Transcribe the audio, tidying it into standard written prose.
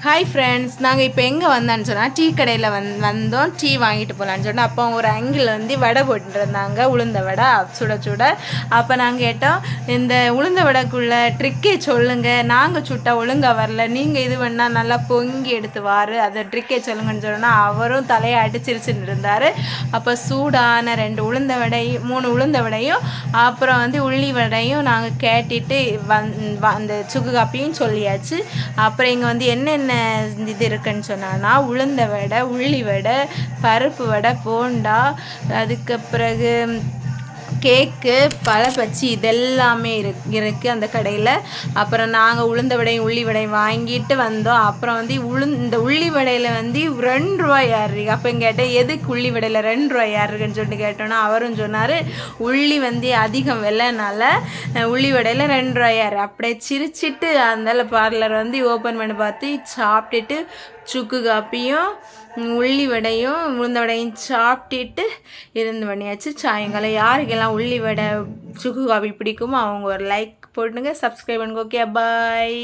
Hi friends, நாங்கள் இப்போ எங்கே வந்தோன்னு சொன்னால் டீ கடையில் வந்தோம். டீ வாங்கிட்டு போகலான்னு சொன்னால் அப்போ ஒரு அங்கிள் வடை போட்டுருந்தாங்க, உளுந்த வடை சுட சுட. அப்போ நாங்கள் கேட்டோம், இந்த உளுந்த வடைக்குள்ளே ட்ரிக்கே சொல்லுங்கள், நாங்கள் சுட்டா ஒழுங்காக வரல, நீங்கள் இது பண்ணால் நல்லா பொங்கி எடுத்து வாரு, அதை ட்ரிக்கே சொல்லுங்கன்னு சொன்னால் அவரும் தலையை அடிச்சிருச்சுன்னு இருந்தார். அப்போ சூடான 2 உளுந்த வடை 3 உளுந்த வடையும் அப்புறம் உள்ளி வடையும் நாங்கள் கேட்டுட்டு அந்த சுக்கு காப்பியும் சொல்லியாச்சு. அப்புறம் இங்கே என்னென்ன இது இருக்குன்னு சொன்னா உளுந்த வடை, உள்ளி வடை, பருப்பு வடை, போண்டா, அதுக்கு பிறகு கேக்கு, பழப்பச்சி இதெல்லாமே இருக்குது அந்த கடையில். அப்புறம் நாங்கள் உளுந்த வடையும் உள்ளி வடையும் வாங்கிட்டு வந்தோம். அப்புறம் இந்த உள்ளி வடையில் 2 ரூபாயா இருக்கு. அப்போ கேட்டேன், எதுக்கு உள்ளி வடையில் 2 ரூபாயா இருக்குன்னு சொல்லிட்டு கேட்டோன்னா அவரும் சொன்னார், உள்ளி அதிகம் விலைனால உள்ளி வடையில் 2 ரூபாயா இருக்கு. அப்படியே சிரிச்சிட்டு அந்த பார்லர் ஓப்பன் பண்ணி பார்த்து சாப்பிட்டுட்டு சுக்கு காப்பியும் உள்ளி வடையும் உளுந்த வடையும் சாப்பிட்டுட்டு இருந்து பண்ணியாச்சு. சாயங்காலம் யாருக்கெல்லாம் உள்ளி வடை சுக்கு காப்பி பிடிக்குமோ அவங்க ஒரு லைக் போட்டுங்க, சப்ஸ்கிரைப் பண்ணுங்க. ஓகே, பாய்.